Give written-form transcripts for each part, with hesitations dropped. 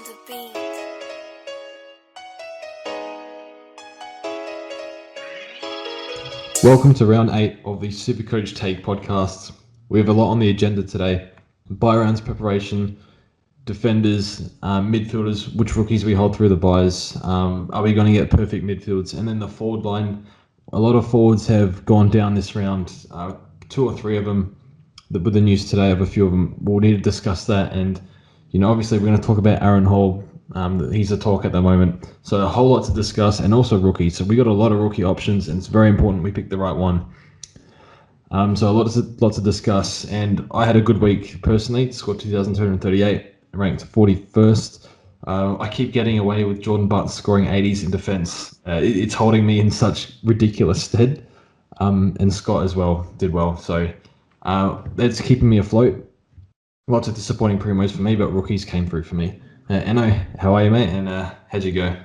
on the beat. Welcome to round 8 of the Supercoach Take podcasts. We have a lot on the agenda today. Bye rounds preparation, defenders, midfielders, which rookies we hold through the buys. Are we going to get perfect midfields? And then the forward line. A lot of forwards have gone down this round. 2 or 3 of them, with the news today of a few of them. We'll need to discuss that. And, obviously we're going to talk about Aaron Hall. He's a talk at the moment. So a whole lot to discuss, and also rookies. So we got a lot of rookie options, and it's very important we pick the right one. So a lot to discuss, and I had a good week personally. Scored 2,238, ranked 41st. I keep getting away with Jordan Butt scoring 80s in defense. It's holding me in such ridiculous stead. And Scott as well did well. So it's keeping me afloat. Lots of disappointing promos for me, but rookies came through for me. Eno, how are you, mate? And how'd you go?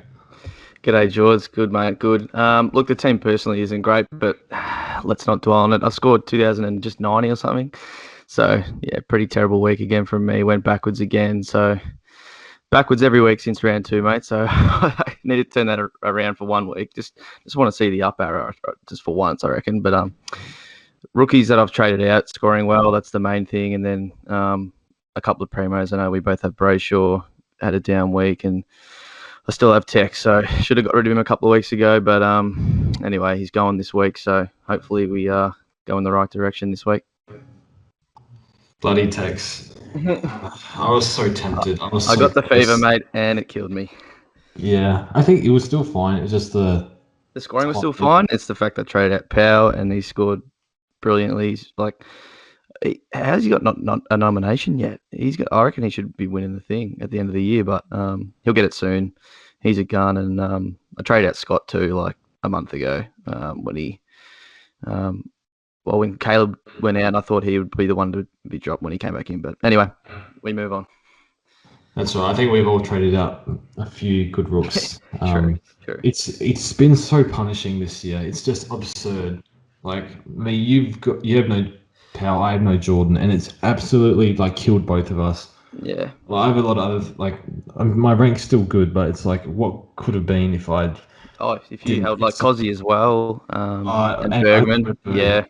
G'day, George. Good, mate. Good. Look, the team personally isn't great, but let's not dwell on it. I scored 2,090 or something. So, yeah, pretty terrible week again from me. Went backwards again. So, backwards every week since round 2, mate. So, I need to turn that around for 1 week. Just want to see the up arrow just for once, I reckon. But rookies that I've traded out, scoring well, that's the main thing. And then a couple of primos. I know we both have Brayshaw, had a down week, and I still have Tech, so should have got rid of him a couple of weeks ago. But anyway, he's going this week, so hopefully we go in the right direction this week. Bloody Tex. I was so tempted. I got the fever, mate, and it killed me. Yeah, I think it was still fine. It was just the scoring was still fine. It's the fact that I traded out Powell and he scored brilliantly. He's like, how's he got not a nomination yet? I reckon he should be winning the thing at the end of the year, but he'll get it soon. He's a gun, and I traded out Scott too, like a month ago when Caleb went out. I thought he would be the one to be dropped when he came back in, but anyway, we move on. That's right. I think we've all traded out a few good rooks. True. It's been so punishing this year. It's just absurd. Like me, you have no Powell, I have no Jordan, and it's absolutely killed both of us. Yeah. Well, I have a lot of my rank's still good, but it's like what could have been if I'd. Oh, if you held Cozzy as well, and Bergman, yeah.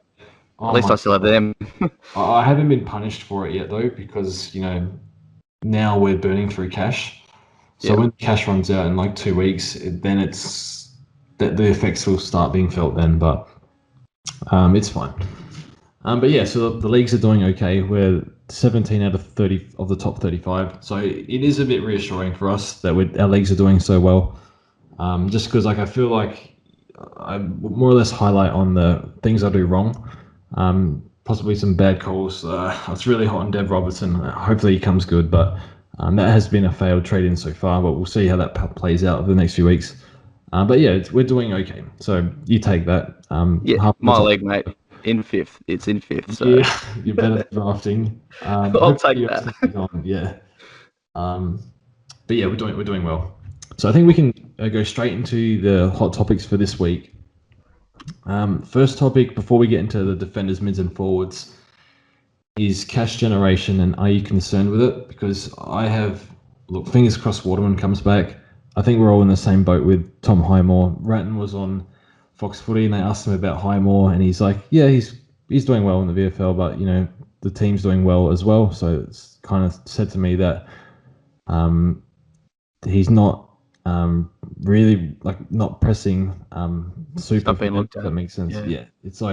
At least I still have them. I haven't been punished for it yet though, because now we're burning through cash. So when cash runs out in 2 weeks, then it's that the effects will start being felt then. But it's fine. But yeah, so the leagues are doing okay. We're 17 out of 30 of the top 35. So it is a bit reassuring for us that our leagues are doing so well. Just because I feel like I more or less highlight on the things I do wrong. Possibly some bad calls. It's really hot on Dev Robertson. Hopefully he comes good, but that has been a failed trade-in so far. But we'll see how that plays out over the next few weeks. But yeah, we're doing okay. So you take that. My league, mate. In 5th. It's in 5th. So. Yeah, you're better at drafting. I'll take that. Yeah. But yeah, we're doing well. So I think we can go straight into the hot topics for this week. First topic, before we get into the defenders, mids, and forwards, is cash generation, and are you concerned with it? Because fingers crossed Waterman comes back. I think we're all in the same boat with Tom Highmore. Ratton was on Fox Footy, and they asked him about Highmore, and he's like, yeah, he's doing well in the VFL, but the team's doing well as well. So it's kind of said to me that he's not really not pressing super. Not being looked at. That makes sense. Yeah, it's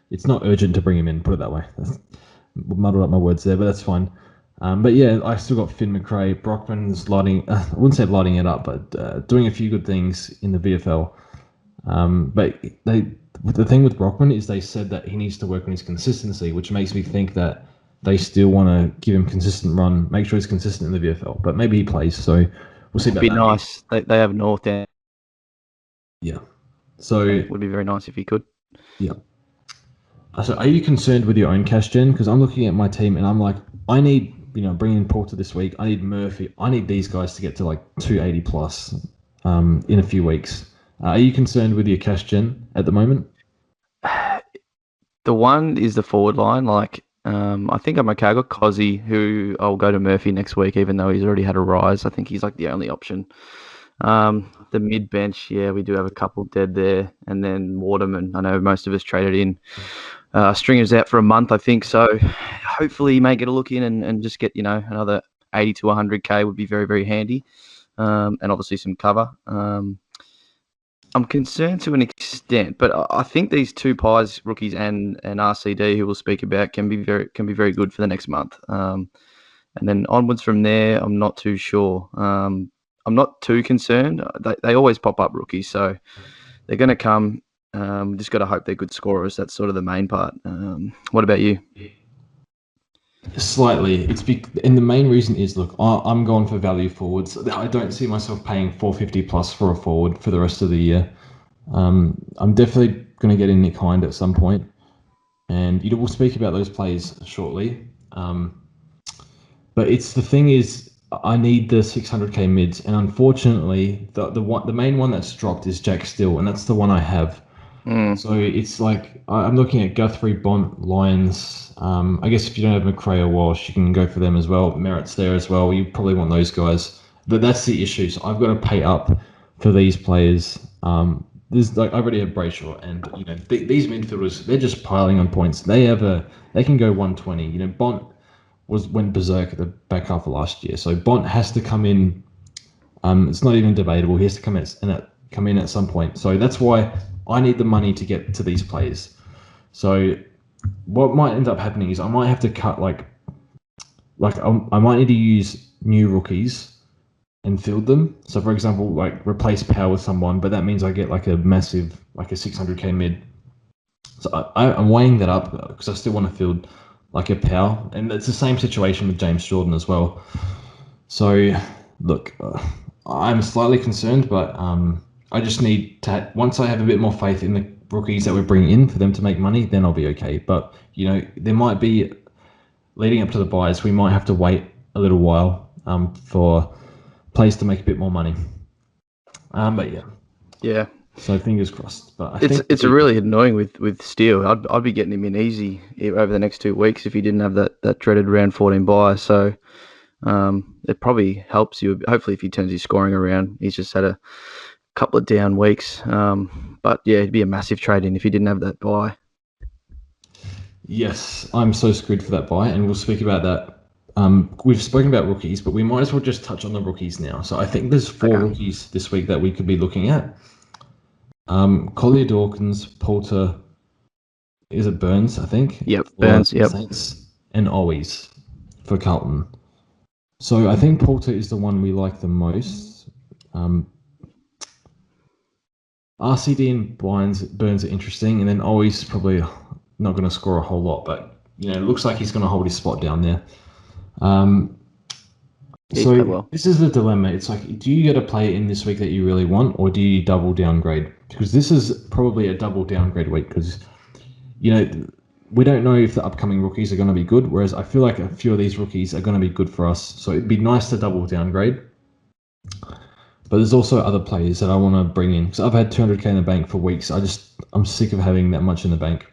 it's not urgent to bring him in. Put it that way. Muddled up my words there, but that's fine. But yeah, I still got Finn McRae. Brockman's lighting. I wouldn't say lighting it up, but doing a few good things in the VFL. But the thing with Brockman is they said that he needs to work on his consistency, which makes me think that they still want to give him consistent run, make sure he's consistent in the VFL. But maybe he plays, so we'll see about that. It'd be nice. They have North down. Yeah. So it would be very nice if he could. Yeah. So are you concerned with your own cash gen? Because I'm looking at my team and I'm like, I need, bringing in Porter this week. I need Murphy. I need these guys to get to 280 plus in a few weeks. Are you concerned with your cash gen at the moment? The one is the forward line. I think I'm okay. I got Cozzy, who I'll go to Murphy next week, even though he's already had a rise. I think he's like the only option. The mid bench, yeah, we do have a couple dead there, and then Waterman. I know most of us traded in. Stringer's out for a month, I think. So hopefully he may get a look in and just get another 80 to 100k would be very, very handy, and obviously some cover. I'm concerned to an extent, but I think these two Pies rookies and RCD, who we'll speak about, can be very good for the next month. And then onwards from there, I'm not too sure. I'm not too concerned. They always pop up rookies, so they're going to come. Just got to hope they're good scorers. That's sort of the main part. What about you? Slightly. And the main reason is, look, I'm going for value forwards. I don't see myself paying 450 plus for a forward for the rest of the year. I'm definitely going to get in Nick Hind at some point, and we'll speak about those plays shortly. But the thing is, I need the 600k mids, and unfortunately, the main one that's dropped is Jack Still, and that's the one I have. So it's like I'm looking at Guthrie, Bont, Lyons. I guess if you don't have McRae or Walsh, you can go for them as well. Merritt's there as well. You probably want those guys, but that's the issue. So I've got to pay up for these players. There's I already have Brayshaw, and these midfielders, they're just piling on points. They can go 120. Bont went berserk at the back half of last year, so Bont has to come in. It's not even debatable. He has to come in at some point. So that's why I need the money to get to these players. So what might end up happening is I might have to cut I might need to use new rookies and field them. So for example, replace Power with someone, but that means I get a massive, a 600k mid. So I'm weighing that up because I still want to field a Power, and it's the same situation with James Jordan as well. So look, I'm slightly concerned, but I just need to, once I have a bit more faith in the rookies that we're bringing in for them to make money, then I'll be okay. But, there might be, leading up to the buys, we might have to wait a little while for players to make a bit more money. But yeah. Yeah. So fingers crossed. But it's really annoying with Steele. I'd be getting him in easy over the next 2 weeks if he didn't have that dreaded round 14 buy. So it probably helps you. Hopefully, if he turns his scoring around, he's just had a couple of down weeks. But yeah, it'd be a massive trade-in if he didn't have that buy. Yes, I'm so screwed for that buy, and we'll speak about that. We've spoken about rookies, but we might as well just touch on the rookies now. So I think there's 4 rookies this week that we could be looking at. Collier Dawkins, Poulter, is it Burns, I think? Yep, Burns, yep. Saints, and Always for Carlton. So I think Poulter is the one we like the most. RCD and Burns are interesting, and then Always probably not going to score a whole lot, but it looks like he's going to hold his spot down there. This is the dilemma. It's do you get a player in this week that you really want, or do you double downgrade? Because this is probably a double downgrade week, because we don't know if the upcoming rookies are going to be good, whereas I feel like a few of these rookies are going to be good for us. So it'd be nice to double downgrade. But there's also other players that I want to bring in, because I've had 200k in the bank for weeks. I'm sick of having that much in the bank.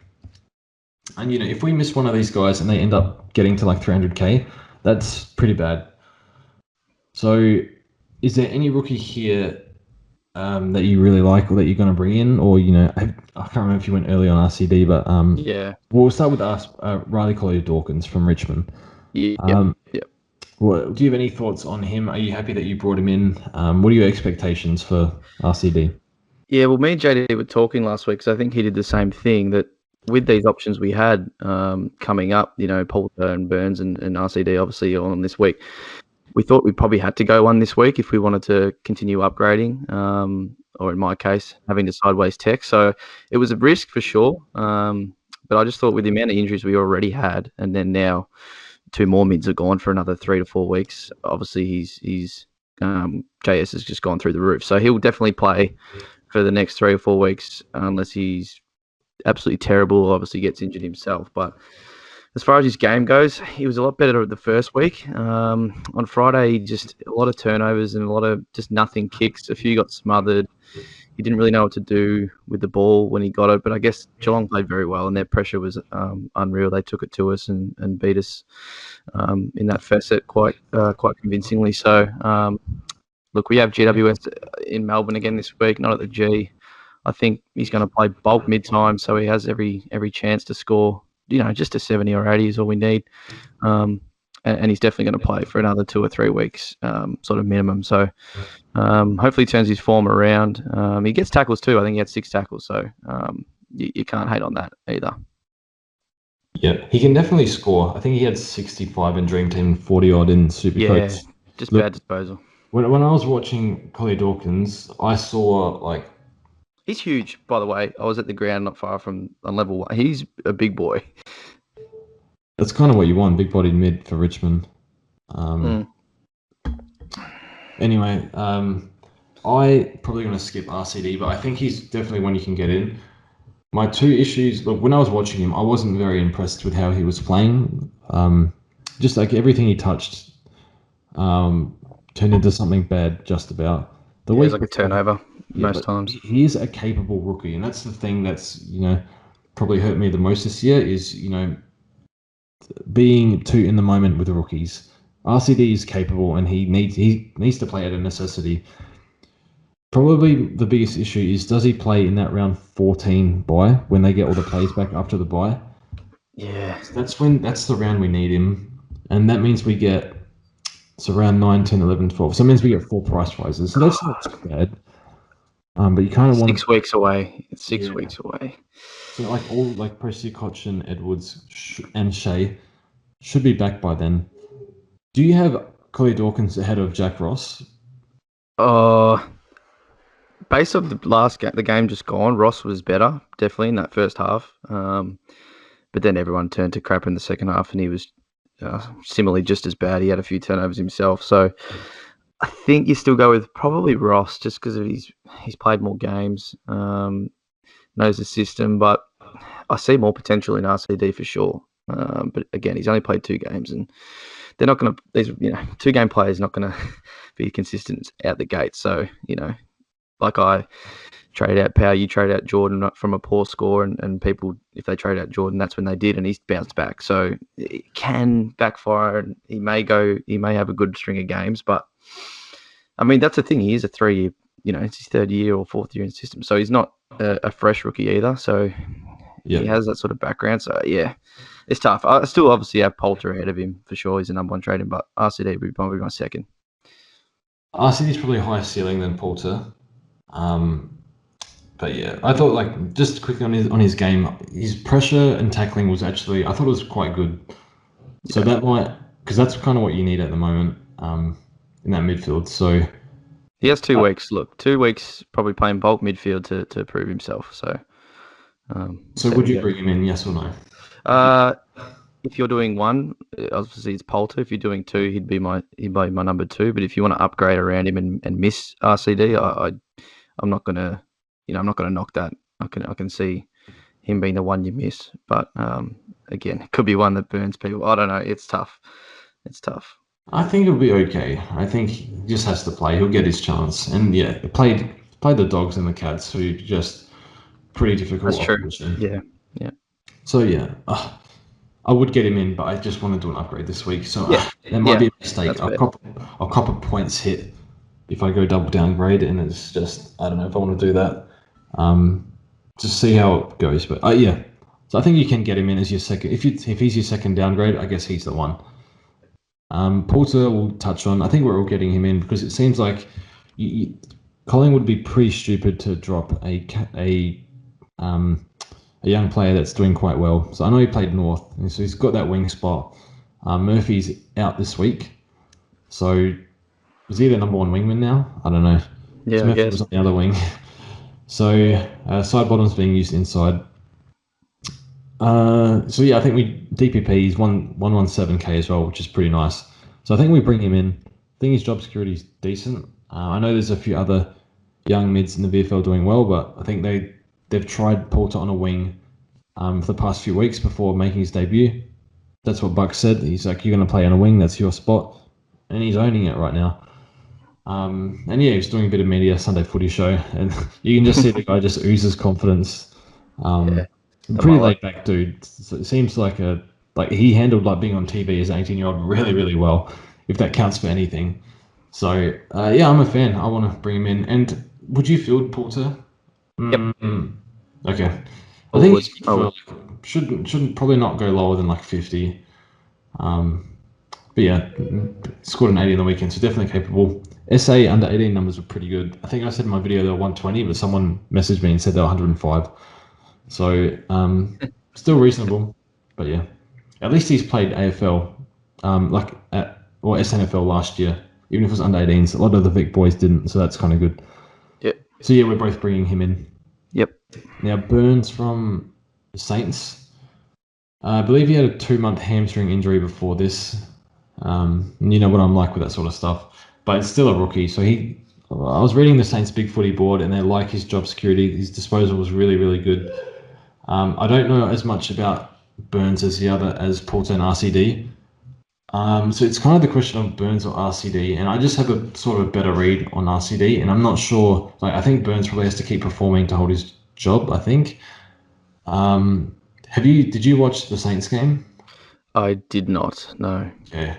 And if we miss one of these guys and they end up getting to 300k, that's pretty bad. So is there any rookie here that you really like or that you're going to bring in? Or, I can't remember if you went early on RCD, but yeah. We'll start with Riley Collier Dawkins from Richmond. Yeah. Well, do you have any thoughts on him? Are you happy that you brought him in? What are your expectations for RCD? Yeah, well, me and JD were talking last week, because I think he did the same thing, that with these options we had coming up, Poulter and Burns and RCD obviously on this week, we thought we probably had to go one this week if we wanted to continue upgrading, or in my case, having to sideways tech. So it was a risk for sure. But I just thought with the amount of injuries we already had, and then now 2 more mids are gone for another 3 to 4 weeks. Obviously, he's JS has just gone through the roof. So he'll definitely play for the next 3 or 4 weeks, unless he's absolutely terrible, obviously gets injured himself. But as far as his game goes, he was a lot better the first week. On Friday, just a lot of turnovers and a lot of just nothing kicks. A few got smothered. he didn't really know what to do with the ball when he got it. But I guess Geelong played very well, and their pressure was unreal. They took it to us and beat us in that first set quite convincingly. So look, we have GWS in Melbourne again this week, not at the G. I think he's going to play bulk mid-time, so he has every chance to score. Just a 70 or 80 is all we need. And he's definitely going to play for another 2 or 3 weeks, sort of minimum. So hopefully he turns his form around. He gets tackles too. I think he had 6 tackles, so you can't hate on that either. Yeah, he can definitely score. I think he had 65 in Dream Team, 40 odd in Supercoach. Yeah, just bad disposal. When I was watching Collie Dawkins, I saw he's huge, by the way. I was at the ground not far from on level 1. He's a big boy. That's kind of what you want, big-bodied mid for Richmond. Anyway, I probably going to skip RCD, but I think he's definitely one you can get in. My 2 issues, look, when I was watching him, I wasn't very impressed with how he was playing. Just like everything he touched turned into something bad just about. It was like a turnover most times. He is a capable rookie, and that's the thing that's, probably hurt me the most this year is, being too in the moment with the rookies. RCD is capable, and he needs to play at a necessity. Probably the biggest issue is, does he play in that round 14 bye when they get all the plays back after the bye? Yeah. That's the round we need him, and that means we get around 9, 10, 11, 12. So it means we get 4 price rises. So that's not too bad. But you kind of want 6 weeks away. It's 6 weeks away. So all Prescott and Edwards and Shea should be back by then. Do you have Collie Dawkins ahead of Jack Ross? Based on the last game, the game just gone, Ross was better, definitely in that first half. But then everyone turned to crap in the second half, and he was similarly just as bad. He had a few turnovers himself. So I think you still go with probably Ross, just because of he's played more games, knows the system. But I see more potential in RCD for sure. But again, he's only played 2 games, and they're not going to. These 2-game players not going to be consistent out the gate. So like I trade out Power, you trade out Jordan from a poor score, and people, if they trade out Jordan, that's when they did, and he's bounced back. So it can backfire, and he may have a good string of games, but I mean, that's the thing. He is a 3-year, it's his 3rd year or 4th year in the system, so he's not a fresh rookie either. So he has that sort of background. So yeah, it's tough. I still obviously have Poulter ahead of him for sure. He's the number 1 trading, but RCD would be probably my second. RCD is probably higher ceiling than Poulter. But yeah, I thought just quickly on his game, his pressure and tackling was actually, I thought it was quite good. So that might, because that's kind of what you need at the moment in that midfield. So he has 2 weeks. Look, 2 weeks probably playing bulk midfield to prove himself. So would you bring him in? Yes or no? If you're doing 1, obviously it's Poulter. If you're doing 2, he'd be my number 2. But if you want to upgrade around him and miss RCD, I'm not gonna knock that. I can see him being the one you miss. But again, it could be one that burns people. I don't know. It's tough. I think it'll be okay. I think he just has to play. He'll get his chance. And yeah, played the Dogs and the Cats, who just pretty difficult. That's opposition. True. Yeah. So yeah, I would get him in, but I just want to do an upgrade this week. So that might be a mistake. I'll cop a points hit if I go double downgrade, and it's just, I don't know if I want to do that. Just see how it goes. But so I think you can get him in as your second. If he's your second downgrade, I guess he's the one. Porter will touch on. I think we're all getting him in because it seems like Colin would be pretty stupid to drop a young player that's doing quite well. So I know he played North, and so he's got that wing spot. Murphy's out this week, so is he the number 1 wingman now? I don't know. Yeah, Murphy was on the other wing. So side bottom's being used inside. So yeah, I think DPP is 117k as well, which is pretty nice. So I think we bring him in. I think his job security is decent. I know there's a few other young mids in the VFL doing well, but I think they've tried Porter on a wing for the past few weeks before making his debut. That's what Buck said. He's like, you're going to play on a wing, that's your spot. And he's owning it right now. And yeah, he was doing a bit of media Sunday Footy show, and you can just see the guy just oozes confidence. Yeah, I Pretty might like. laid back dude. So it seems like he handled like being on TV as an 18-year-old really really well, if that counts for anything. So yeah, I'm a fan. I want to bring him in. And would you field Porter? Yep, Okay, I I think would. he's I would. shouldn't probably not go lower than like 50. But yeah, scored an 80 on the weekend, so definitely capable. SA under 18 numbers were pretty good. I think I said in my video they were 120, but someone messaged me and said they were 105. So still reasonable, but yeah, at least he's played AFL, or SNFL last year. Even if it was under 18s, a lot of the Vic boys didn't, so that's kind of good. Yep. So yeah, we're both bringing him in. Yep. Now Burns from the Saints. I believe he had a 2-month hamstring injury before this. And you know what I'm like with that sort of stuff. But it's still a rookie. So I was reading the Saints Big Footy board, and they like his job security. His disposal was really, really good. I don't know as much about Burns as Porter and RCD. So it's kind of the question of Burns or RCD, and I just have a sort of a better read on RCD, and I'm not sure. Like I think Burns probably has to keep performing to hold his job. I think. Did you watch the Saints game? I did not. No. Yeah.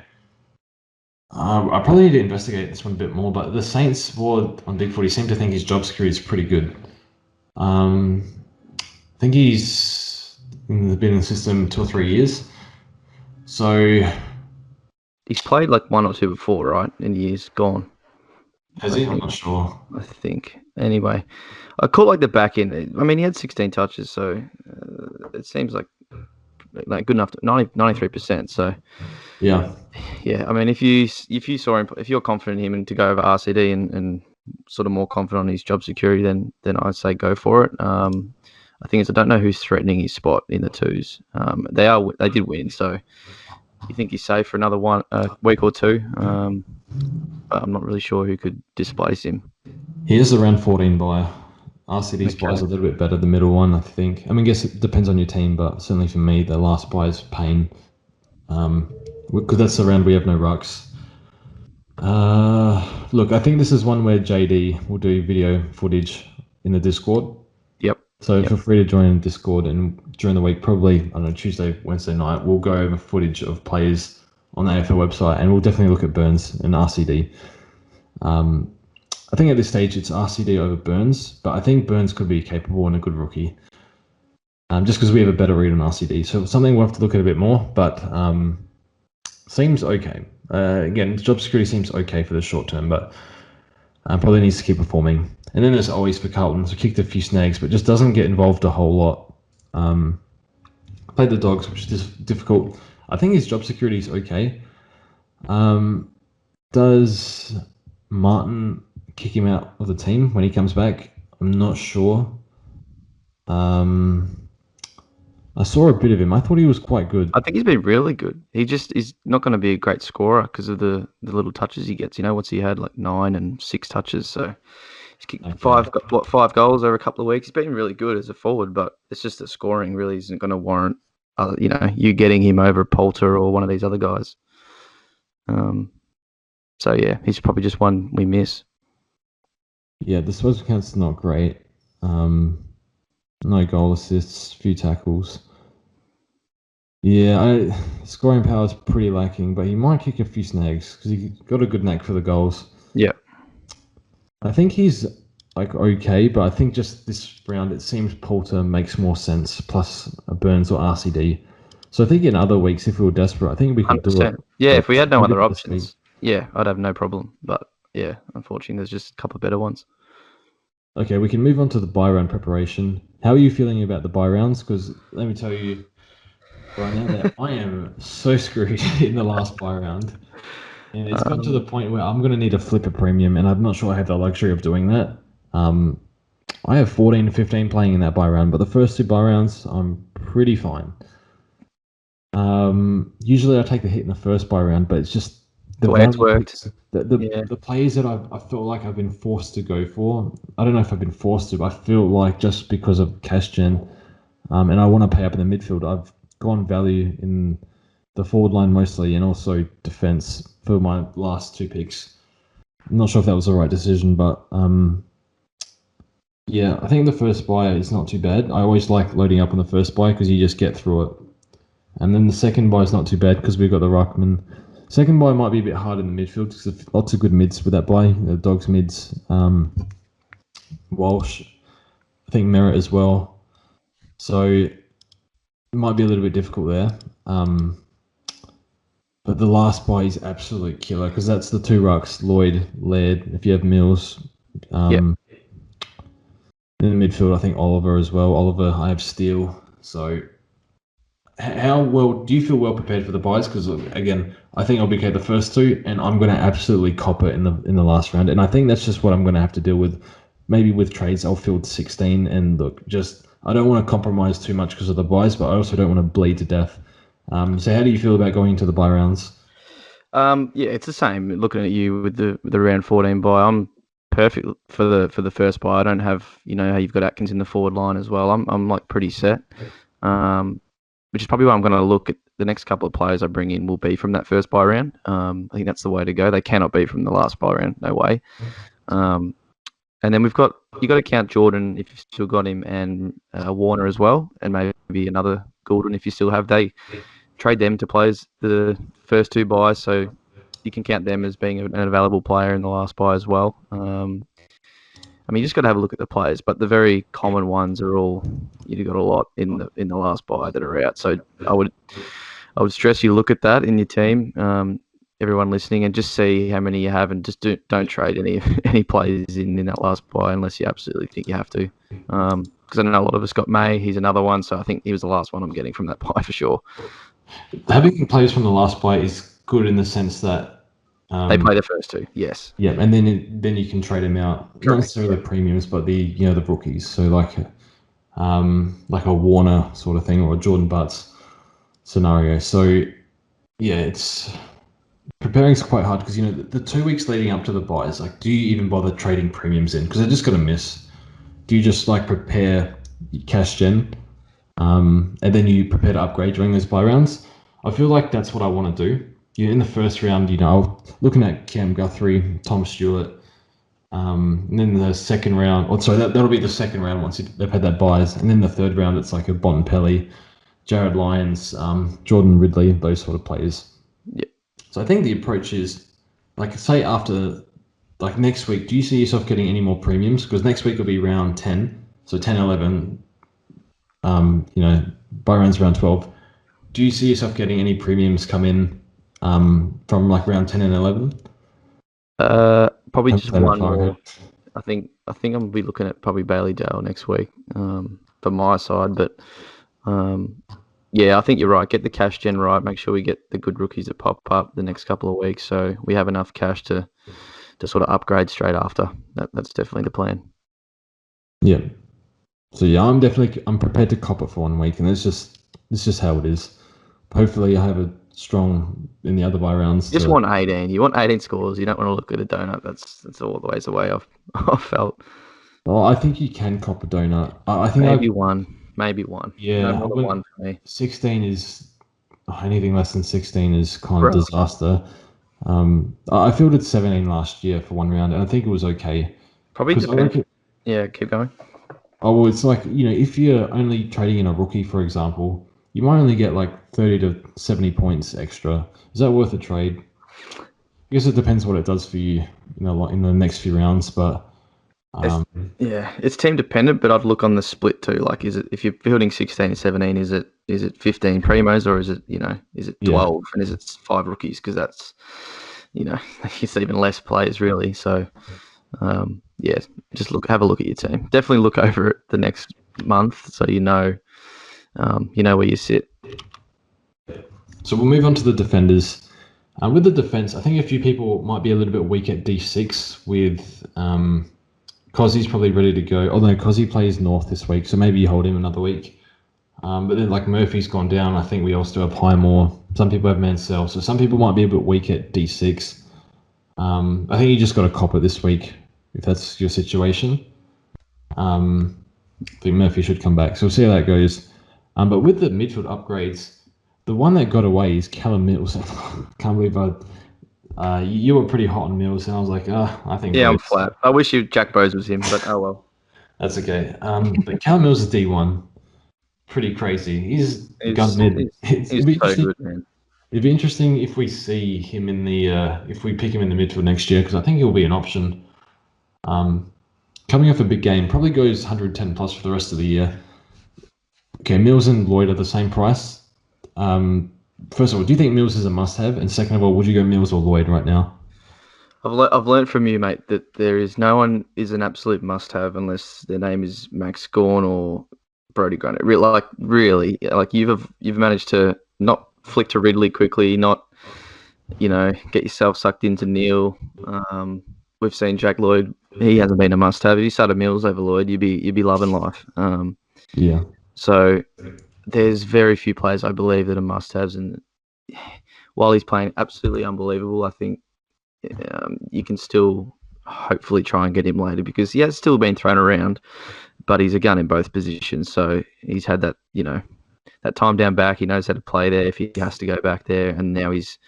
I probably need to investigate this one a bit more, but the Saints board on Big Footy seem to think his job security is pretty good. I think he's been in the system 2 or 3 years. So He's played like one or two before, right? In years gone. has he? I'm not sure. I think. Anyway, I caught like the back end. I mean, he had 16 touches, so it seems like good enough. 93%. So Yeah. yeah, I mean, if you saw him, if you're confident in him and to go over RCD and sort of more confident on his job security, then I'd say go for it. I think I don't know who's threatening his spot in the twos. They did win, so you think he's safe for another week or two. But I'm not really sure who could displace him. He is around 14 buyer. RCD's buy is a little bit better, the middle one, I think. I mean, I guess it depends on your team, but certainly for me, the last buy is pain. Because that's the round we have no rucks. Look, I think this is one where JD will do video footage in the Discord. Yep. So feel free to join Discord, and during the week, probably, I don't know, Tuesday, Wednesday night, we'll go over footage of players on the AFL website, and we'll definitely look at Burns and RCD. I think at this stage it's RCD over Burns, but I think Burns could be capable and a good rookie. Just because we have a better read on RCD. So something we'll have to look at a bit more, but seems okay. Again, job security seems okay for the short term, but probably needs to keep performing. And then there's always for Carlton, so kicked a few snags, but just doesn't get involved a whole lot. Played the Dogs, which is difficult. I think his job security is okay. Does Martin kick him out of the team when he comes back? I'm not sure. I saw a bit of him. I thought he was quite good. I think he's been really good. He's not going to be a great scorer because of the little touches he gets. What's he had, like 9 and 6 touches. So he's kicked 5 goals over a couple of weeks. He's been really good as a forward, but it's just that scoring really isn't going to warrant, you getting him over Poulter or one of these other guys. So yeah, he's probably just one we miss. Yeah, the disposal count's not great. No goal assists, few tackles. Yeah, scoring power is pretty lacking, but he might kick a few snags because he got a good knack for the goals. Yeah. I think he's like okay, but I think just this round it seems Poulter makes more sense, plus a Burns or RCD. So I think in other weeks, if we were desperate, I think we could 100%. Do it. Yeah, if we had no other options, yeah, I'd have no problem. But yeah, unfortunately, there's just a couple of better ones. Okay, we can move on to the bye round preparation. How are you feeling about the bye rounds? Because let me tell you right now that I am so screwed in the last bye round. And it's got to the point where I'm going to need to flip a premium, and I'm not sure I have the luxury of doing that. I have 14 to 15 playing in that bye round, but the first 2 bye rounds, I'm pretty fine. Usually I take the hit in the first bye round, but it's just the way it's worked. The players that I feel like I've been forced to go for. I don't know if I've been forced to, but I feel like just because of cash gen, and I want to pay up in the midfield, I've gone value in the forward line mostly, and also defense for my last 2 picks. I'm not sure if that was the right decision, but yeah, I think the first buy is not too bad. I always like loading up on the first buy because you just get through it. And then the second buy is not too bad because we've got the Ruckman. Second buy might be a bit hard in the midfield because there's lots of good mids with that buy. The Dogs mids, Walsh, I think Merritt as well. So it might be a little bit difficult there. But the last buy is absolute killer because that's the two rucks, Lloyd, Laird. If you have Mills, in the midfield, I think Oliver as well. Oliver, I have Steele. So how well do you feel well prepared for the buys? Because again, I think I'll be okay the first two, and I'm going to absolutely cop it in the last round. And I think that's just what I'm going to have to deal with. Maybe with trades, I'll field 16, and look, just I don't want to compromise too much because of the buys, but I also don't want to bleed to death. So how do you feel about going into the buy rounds? Yeah, it's the same. Looking at you with the round 14 buy, I'm perfect for the first buy. I don't have how you've got Atkins in the forward line as well. I'm like pretty set. Which is probably why I'm going to look at the next couple of players I bring in will be from that first buy round. I think that's the way to go. They cannot be from the last buy round, no way. And then you got to count Jordan if you've still got him, and Warner as well, and maybe another Goulden if you still have. They trade them to players the first two buys, so you can count them as being an available player in the last buy as well. I mean, you just got to have a look at the players, but the very common ones are all you've got a lot in the last buy that are out. So I would stress you look at that in your team, everyone listening, and just see how many you have, and just don't trade any players in that last buy unless you absolutely think you have to. Because I know a lot of us got May. He's another one, so I think he was the last one I'm getting from that buy for sure. Having players from the last buy is good in the sense that they play the first two, yes. Yeah, and then you can trade them out. Correct. Not necessarily the premiums, but the rookies. So like a Warner sort of thing or a Jordan Butts scenario. So yeah, it's preparing is quite hard because the 2 weeks leading up to the buys. Like, do you even bother trading premiums in? Because they're just gonna miss. Do you just like prepare cash gen, and then you prepare to upgrade during those buy rounds? I feel like that's what I want to do. In the first round, looking at Cam Guthrie, Tom Stewart, and then the second round, that'll be the second round once they've had that buys, and then the third round, it's like a Bontempelli, Jared Lyons, Jordan Ridley, those sort of players. Yeah. So I think the approach is, like, say after, like next week, do you see yourself getting any more premiums? Because next week will be round 10, so 10, 11, buy rounds round 12. Do you see yourself getting any premiums come in from like round 10 and 11? Probably just one more. I think I'm gonna be looking at probably Bailey Dale next week for my side, but yeah, I think you're right. Get the cash gen right. Make sure we get the good rookies that pop up the next couple of weeks, so we have enough cash to sort of upgrade straight after. That's definitely the plan. Yeah. So yeah, I'm prepared to cop it for 1 week, and it's just how it is. Hopefully, I have a strong in the other buy rounds. You just want 18. You want 18 scores. You don't want to look at a donut. That's all the ways away I've felt. Well, I think you can cop a donut. I think maybe one. Yeah, no more than one for me. 16 is anything less than 16 is kind of disaster. I fielded 17 last year for one round, and I think it was okay. Probably depends. Yeah, keep going. Oh, well, it's like, if you're only trading in a rookie, for example, you might only get like 30 to 70 points extra. Is that worth a trade? I guess it depends what it does for you, like in the next few rounds. But it's team dependent. But I'd look on the split too. Like, is it if you're building 16 and 17, is it 15 primos or is it 12 and is it 5 rookies? Because that's it's even less players really. So just have a look at your team. Definitely look over it the next month so you know where you sit. So we'll move on to the defenders. With the defense, I think a few people might be a little bit weak at D6 with Cozzy's probably ready to go. Although Cozzy plays North this week, so maybe you hold him another week. But then like Murphy's gone down. I think we all still have Highmore. Some people have Mansell. So some people might be a bit weak at D6. I think you just got to cop it this week if that's your situation. I think Murphy should come back. So we'll see how that goes. But with the midfield upgrades, the one that got away is Callum Mills. Can't believe You were pretty hot on Mills, and I was like, I think Yeah, I'm Bose. flat. I wish Jack Bowes was him, but oh well. That's okay. But Callum Mills is D1, pretty crazy. He's gun He's mid. he's, It'd he's be so interesting. good, man. It'd be interesting if we see him in the if we pick him in the midfield next year because I think he'll be an option. Um, Coming off a big game, probably goes 110 plus for the rest of the year. Okay, Mills and Lloyd are the same price. First of all, do you think Mills is a must-have? And second of all, would you go Mills or Lloyd right now? I've learned from you, mate, that there is no one is an absolute must-have unless their name is Max Gawn or Brody Grant. Really, like you've managed to not flick to Ridley quickly, not get yourself sucked into Neil. We've seen Jack Lloyd; he hasn't been a must-have. If you started Mills over Lloyd, you'd be loving life. Yeah. So there's very few players I believe that are must-haves, and while he's playing absolutely unbelievable, I think you can still hopefully try and get him later because he has still been thrown around, but he's a gun in both positions. So he's had that, that time down back. He knows how to play there if he has to go back there, and now he's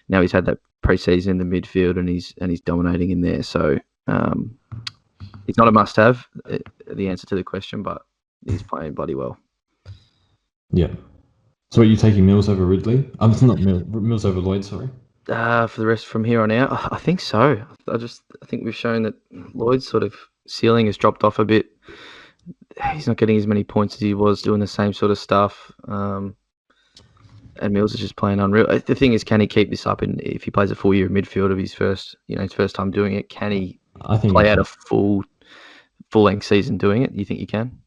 had that preseason in the midfield and he's dominating in there. So he's not a must-have. The answer to the question, but he's playing bloody well. Yeah. So are you taking Mills over Ridley? I'm not Mills over Lloyd. Sorry. For the rest from here on out, I think so. I think we've shown that Lloyd's sort of ceiling has dropped off a bit. He's not getting as many points as he was doing the same sort of stuff. And Mills is just playing unreal. The thing is, can he keep this up? And if he plays a full year of midfield of his first time doing it, can he play out a full length season doing it? You think he can?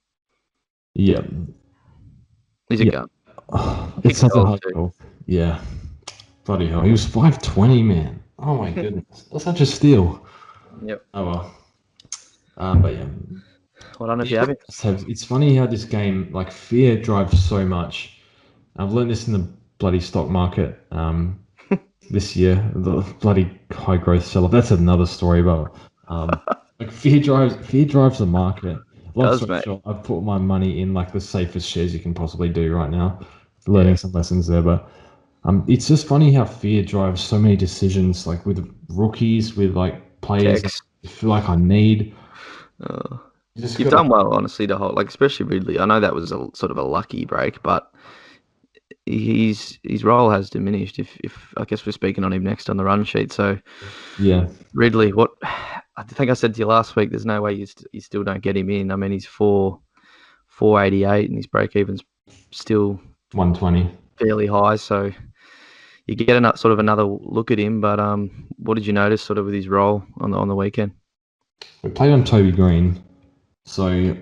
Yeah. He's a gun. It's such a hard call. Yeah. Bloody hell. He was 520, man. Oh my goodness. That's such a steal. Yep. Oh well. But yeah. Well, I don't know if you have it. It's funny how this game, like, fear drives so much. I've learned this in the bloody stock market this year. The bloody high growth sell-off. That's another story, but like fear drives the market. Sure, I've put my money in like the safest shares you can possibly do right now. Learning some lessons there, but it's just funny how fear drives so many decisions, like with rookies, with like players I feel like I need. You've done well, honestly, especially Ridley. I know that was a sort of a lucky break, but his role has diminished. If I guess we're speaking on him next on the run sheet. So yeah, Ridley, what I think I said to you last week, there's no way you still don't get him in. I mean, he's 488 and his break even's still 120, fairly high. So you get another look at him. But what did you notice sort of with his role on the weekend? We played on Toby Green. So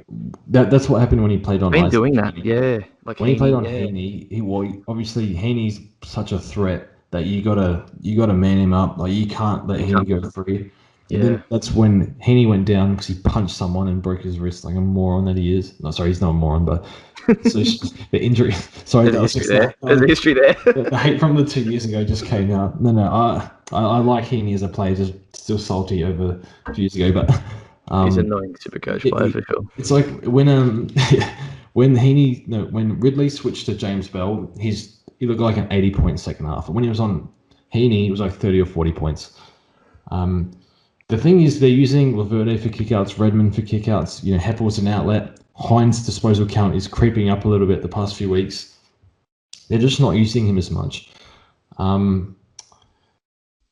that's what happened when he played on. Been doing that, yeah. Like when he played on Heaney, obviously Heaney's such a threat that you gotta man him up. Like you can't let Heaney go free. And then that's when Heaney went down because he punched someone and broke his wrist like a moron that he is. No, sorry, he's not a moron, but so the injury. Sorry, there's a history there. The hate from the 2 years ago just came out. No, I like Heaney as a player. Just still salty over a few years ago, but. He's an annoying Supercoach player for sure. It's like when when Ridley switched to James Bell, he looked like an 80-point second half. And when he was on Heaney, it was like 30 or 40 points. The thing is, they're using Laverde for kickouts, Redmond for kickouts. Heppel's an outlet. Hines' disposal count is creeping up a little bit the past few weeks. They're just not using him as much.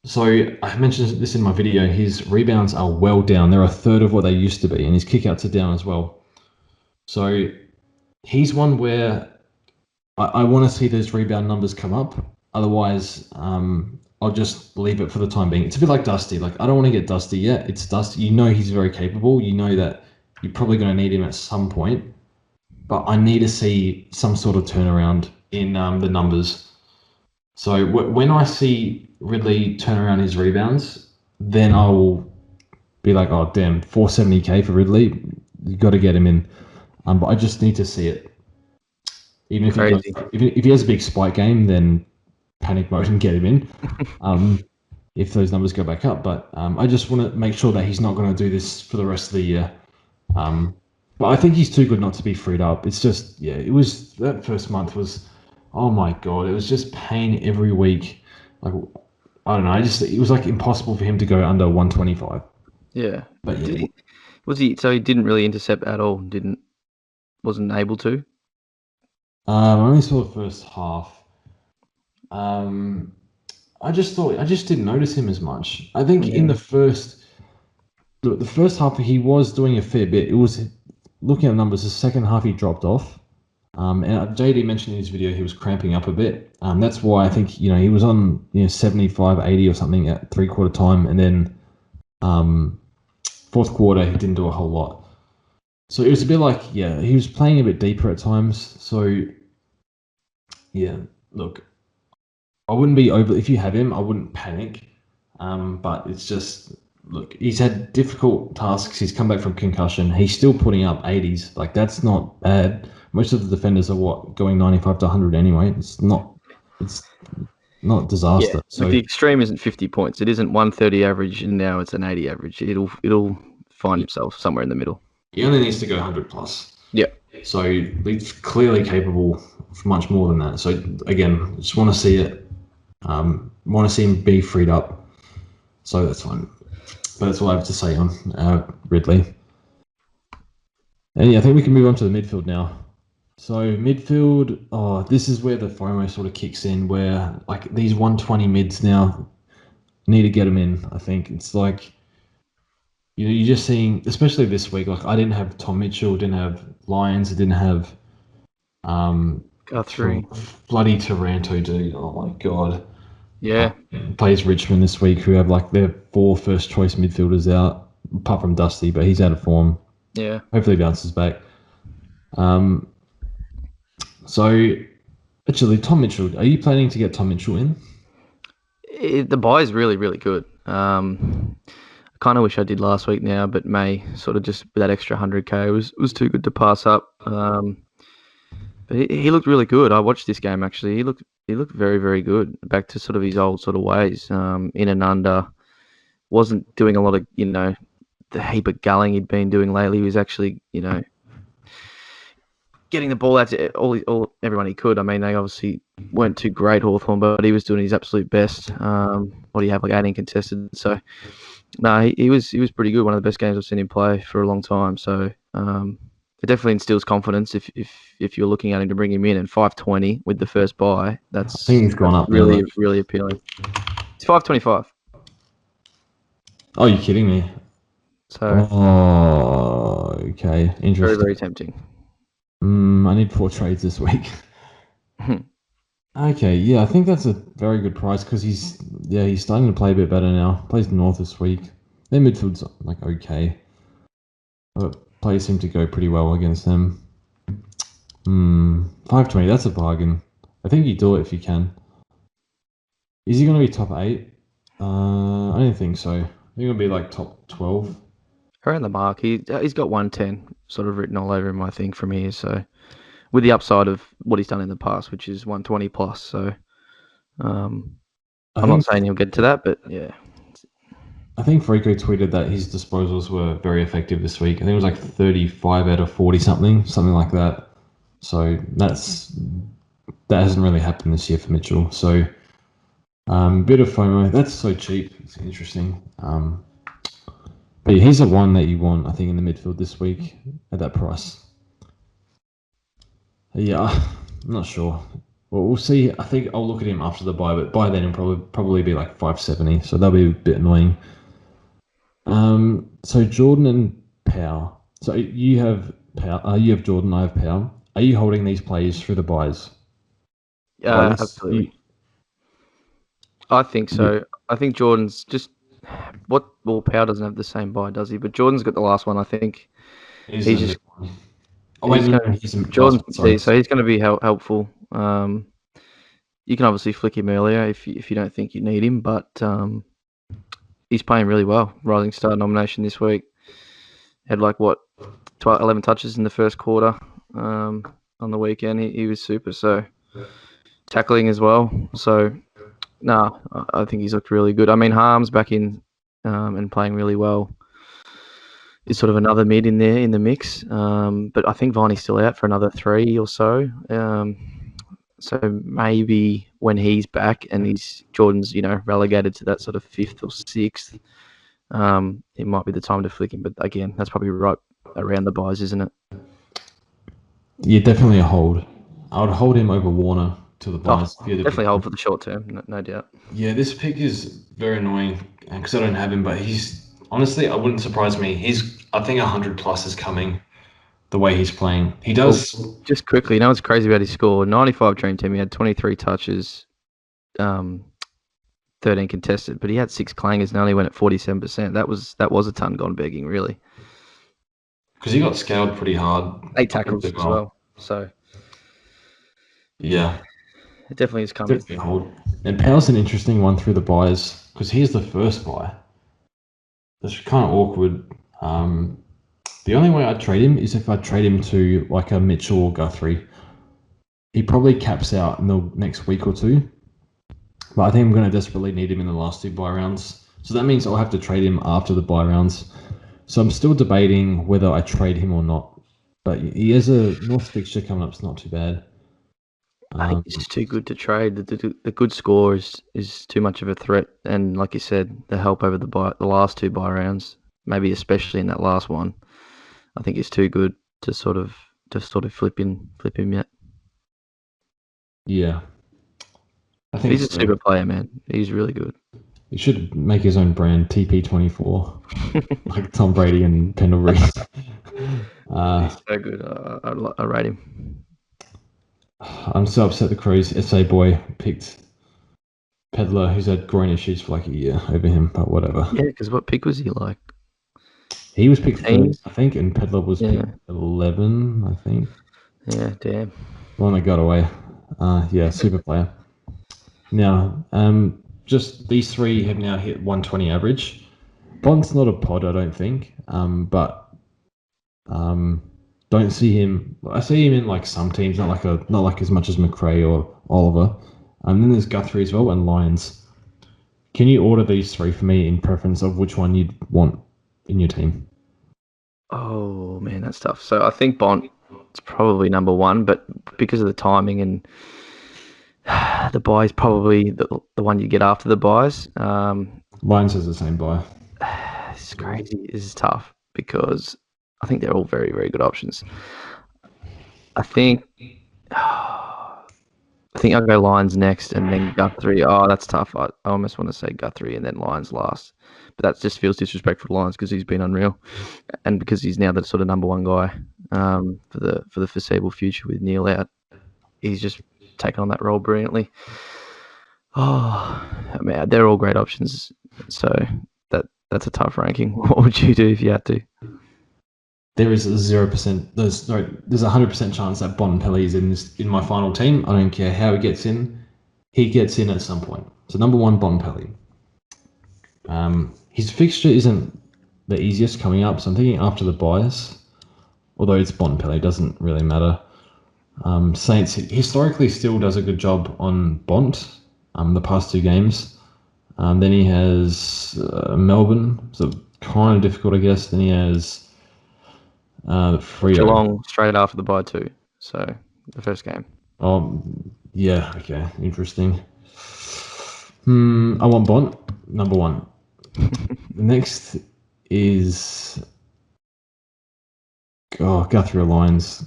So I mentioned this in my video. His rebounds are well down. They're a third of what they used to be, and his kickouts are down as well. So he's one where I want to see those rebound numbers come up. Otherwise, I'll just leave it for the time being. It's a bit like Dusty. Like I don't want to get Dusty yet. It's Dusty. He's very capable. That you're probably going to need him at some point. But I need to see some sort of turnaround in the numbers. So when I see Ridley turn around his rebounds, then I will be like, oh, damn, 470k for Ridley. You got to get him in. But I just need to see it. Even if he has a big spike game, then panic mode and get him in. If those numbers go back up. But I just want to make sure that he's not going to do this for the rest of the year. But I think he's too good not to be freed up. It's just, that first month was, oh my God, it was just pain every week. Like I don't know. It was like impossible for him to go under 125. Yeah. But yeah, So he didn't really intercept at all. Wasn't able to. I only saw the first half. I just didn't notice him as much. I think in the first half he was doing a fair bit. It was looking at the numbers. The second half he dropped off. And JD mentioned in his video he was cramping up a bit. That's why I think he was on 75, 80 or something at 3/4 time, and then fourth quarter he didn't do a whole lot. So it was a bit like he was playing a bit deeper at times. So yeah, look, I wouldn't be over if you have him. I wouldn't panic. But it's just look, he's had difficult tasks. He's come back from concussion. He's still putting up 80s. Like that's not bad. Most of the defenders are going 95 to 100 anyway. It's not disaster. Yeah. So the extreme isn't 50 points. It isn't 130 average, and now it's an 80 average. It'll find itself somewhere in the middle. he only needs to go 100 plus. Yeah. So he's clearly capable of much more than that. So again, just want to see it. Want to see him be freed up. So that's fine. But that's all I have to say on Ridley. And yeah, I think we can move on to the midfield now. So midfield, this is where the FOMO sort of kicks in, where like these 120 mids now need to get them in. I think it's like you're just seeing, especially this week. Like I didn't have Tom Mitchell, didn't have Lyons, didn't have Guthrie, bloody Taranto, dude. Oh my god. Yeah. Plays Richmond this week, who have like their 4 first choice midfielders out, apart from Dusty, but he's out of form. Yeah. Hopefully he bounces back. So, actually, Tom Mitchell, are you planning to get Tom Mitchell in? The buy is really, really good. I kind of wish I did last week now, but May sort of just with that extra 100k was too good to pass up. But he looked really good. I watched this game actually. He looked very, very good. Back to sort of his old sort of ways. In and under, wasn't doing a lot of the heap of gulling he'd been doing lately. He was actually getting the ball out to everyone he could. I mean, they obviously weren't too great, Hawthorn, but he was doing his absolute best. What do you have, like 18 contested? So, no, he was pretty good. One of the best games I've seen him play for a long time. So, it definitely instills confidence if you're looking at him to bring him in. And 520 with the first buy, I think he's gone up really, really appealing. It's 525. Oh, you're kidding me. So, okay, interesting. Very, very tempting. I need 4 trades this week. Okay, yeah, I think that's a very good price because he's starting to play a bit better now. Plays North this week. Their midfield's like okay, but players seem to go pretty well against them. 520, that's a bargain. I think you do it if you can. Is he going to be top 8? I don't think so. I think it'll be like top 12. Around the mark. He's got 110 sort of written all over him, I think, from here. So, with the upside of what he's done in the past, which is 120 plus. So, I'm not saying he'll get to that, but yeah. I think Frico tweeted that his disposals were very effective this week. I think it was like 35 out of 40 something like that. So that hasn't really happened this year for Mitchell. So bit of FOMO. That's so cheap. It's interesting. But yeah, he's the one that you want, I think, in the midfield this week at that price. Yeah, I'm not sure. Well, we'll see. I think I'll look at him after the buy, but by then it'll probably be like 570. So that'll be a bit annoying. So Jordan and Powell. So you have Powell. You have Jordan. I have Powell. Are you holding these players through the buys? Absolutely. I think so. Yeah. I think Jordan's just Powell doesn't have the same buy, does he? But Jordan's got the last one. I think he's just. So he's going to be helpful. You can obviously flick him earlier if you don't think you need him, but he's playing really well. Rising Star nomination this week. Had 11 touches in the first quarter on the weekend. He was super. So tackling as well. So no, I think he's looked really good. I mean, Harm's back in and playing really well. Is sort of another mid in there in the mix. But I think Viney's still out for another 3 or so. So maybe when he's back and Jordan's, relegated to that sort of 5th or 6th, it might be the time to flick him. But again, that's probably right around the buys, isn't it? Yeah, definitely a hold. I would hold him over Warner to the buys. Definitely hold for the short term, no doubt. Yeah, this pick is very annoying because I don't have him, but he's honestly, I wouldn't surprise me. I think 100 plus is coming. The way he's playing, he does. Just quickly, what's crazy about his score? 95 dream team. He had 23 touches, 13 contested, but he had 6 clangers and only went at 47%. That was a ton gone begging, really. Because he got scaled pretty hard. 8 tackles as well. So yeah, it definitely is coming. Definitely hold. And Powell's an interesting one through the buys because he's the first buy. That's kind of awkward. The only way I'd trade him is if I trade him to like a Mitchell or Guthrie. He probably caps out in the next week or two. But I think I'm going to desperately need him in the last 2 buy rounds. So that means I'll have to trade him after the buy rounds. So I'm still debating whether I trade him or not. But he has a North fixture coming up. It's not too bad. I think it's just too good to trade. The good score is too much of a threat. And like you said, the help over the last 2 buy rounds, maybe especially in that last one, I think it's too good to sort of flip him yet. Yeah. I think he's a super player, man. He's really good. He should make his own brand, TP24, like Tom Brady and Pendlebury. He's so good. I rate him. I'm so upset the Crows SA boy picked Pedler, who's had groin issues for like a year, over him, but whatever. Yeah, because what pick was he like? He was picked 3rd, I think, and Pedler was picked 11, I think. Yeah, damn. One that got away. Yeah, super player. Now, just these 3 have now hit 120 average. Bond's not a pod, I don't think, but don't see him. I see him in like some teams, not like as much as McRae or Oliver. And then there's Guthrie as well and Lyons. Can you order these 3 for me in preference of which one you'd want in your team? Oh man, that's tough. So I think Bond is probably number 1, but because of the timing and the buy is probably the one you get after the buys. Lyons has the same buy. It's crazy. This is tough because I think they're all very, very good options. I think I'll go Lyons next and then Guthrie. Oh, that's tough. I almost want to say Guthrie and then Lyons last. But that just feels disrespectful to Lyons because he's been unreal. And because he's now the sort of number 1 guy for the foreseeable future with Neil out. He's just taken on that role brilliantly. Oh, man, they're all great options. So that's a tough ranking. What would you do if you had to? There is a 0%. There's a 100% chance that Bontempelli is in my final team. I don't care how he gets in. He gets in at some point. So number 1, Bontempelli. His fixture isn't the easiest coming up, so I'm thinking after the buys. Although it's Bontempelli, it doesn't really matter. Saints historically still does a good job on Bont. The past 2 games. Then he has Melbourne, so kind of difficult, I guess. Then he has Freo. Geelong straight after the bye too. So the first game. Yeah. Okay. Interesting. I want Bont number 1. The next is Guthrie or Lyons.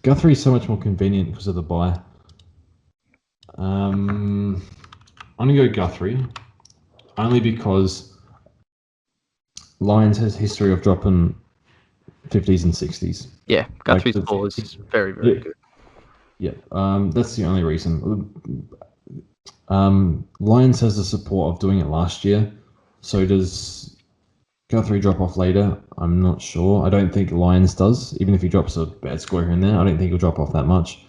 Guthrie is so much more convenient because of the bye. I'm gonna go Guthrie, only because Lyons has history of dropping 50s and 60s. Yeah, Guthrie's ball is very, very good. Yeah, that's the only reason. Lyons has the support of doing it last year. So does Guthrie drop off later? I'm not sure. I don't think Lyons does. Even if he drops a bad score here and there, I don't think he'll drop off that much.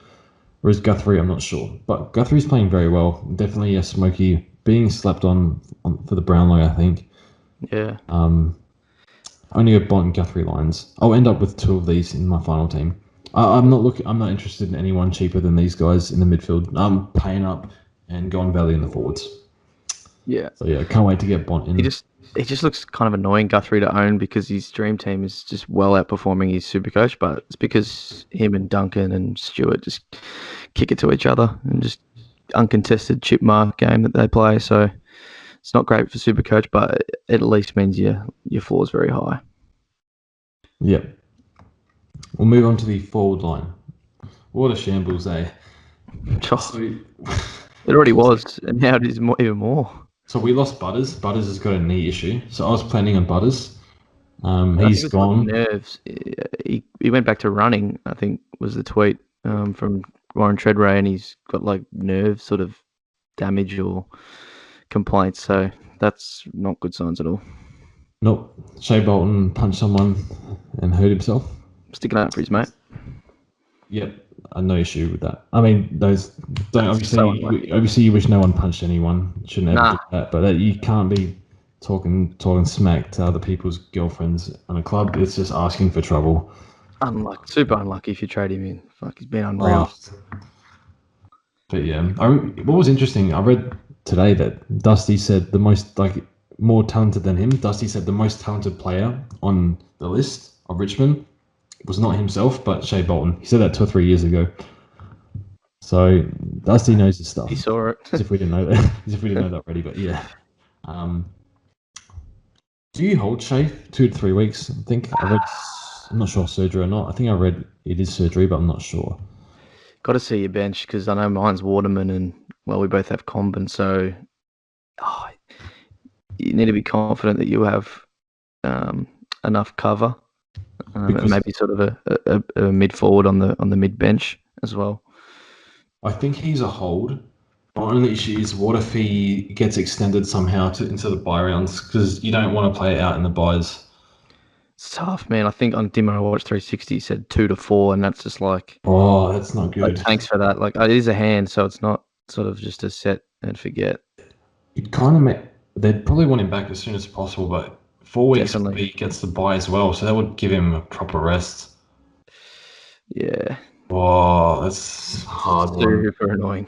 Whereas Guthrie, I'm not sure. But Guthrie's playing very well. Definitely a smoky, being slapped on for the Brownlow, I think. Yeah. Only a Bont and Guthrie Lyons. I'll end up with 2 of these in my final team. I'm not interested in anyone cheaper than these guys in the midfield. I'm paying up and going value in the forwards. Yeah. So yeah, can't wait to get Bont in. He just looks kind of annoying, Guthrie, to own because his dream team is just well outperforming his Supercoach, but it's because him and Duncan and Stewart just kick it to each other and just uncontested chip mark game that they play. So it's not great for Supercoach, but it at least means your floor is very high. Yep. We'll move on to the forward line. What a shambles, eh? So, It already was, and now it is even more. So we lost Butters. Butters has got a knee issue. So I was planning on Butters. I think He's it's like gone. nerves. He went back to running, I think was the tweet from Warren Treadray, and he's got like nerve sort of damage or complaints. So that's not good signs at all. Nope. Shea Bolton punched someone and hurt himself. Sticking up for his mate. Yep. No issue with that. I mean, those don't obviously. so unlucky. Obviously, you wish no one punched anyone. Shouldn't ever Nah. do that. But you can't be talking smack to other people's girlfriends on a club. It's just asking for trouble. Super unlucky if you trade him in. Fuck, he's been unreal. But yeah, what was interesting, I read today that Dusty said the most, more talented than him. Dusty said the most talented player on the list of Richmond was not himself, but Shea Bolton. He said that 2 or 3 years ago. So Dusty knows his stuff. He saw it. As if we didn't know that. As if we didn't know that already. But yeah. Do you hold Shea 2 to 3 weeks? I think I read. I'm not sure surgery or not. I think I read it is surgery, but I'm not sure. Got to see your bench because I know mine's Waterman and we both have Comben, so you need to be confident that you have enough cover, and maybe sort of a mid forward on the mid bench as well. I think he's a hold. My only issue is what if he gets extended somehow into the bye rounds, because you don't want to play it out in the byes. It's tough, man. I think on Dimmer I watched 360 said 2 to 4, and that's just like, oh, that's not good. Thanks for that. Like, it is a hand, so it's not sort of just a set and forget. It kind of they'd probably want him back as soon as possible, but 4 weeks he gets the bye as well, so that would give him a proper rest. Yeah. Oh, that's hard. Super annoying.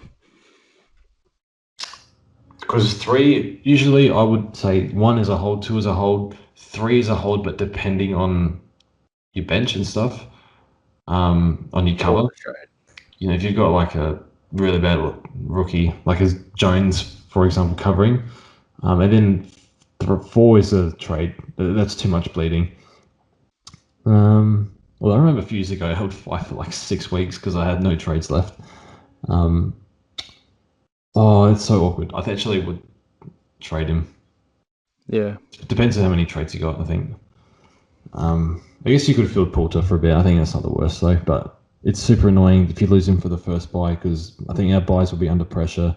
Because 3, usually I would say 1 is a hold, 2 is a hold, 3 is a hold, but depending on your bench and stuff, on your cover. You know, if you've got like a really bad rookie, like as Jones, for example, covering, and then 4 is a trade. That's too much bleeding. Well, I remember a few years ago I held 5 for like 6 weeks because I had no trades left. Oh, it's so awkward. I actually would trade him. Yeah. It depends on how many trades you got, I think. I guess you could field Porter for a bit. I think that's not the worst, though. But it's super annoying if you lose him for the first bye, because I think our buys will be under pressure.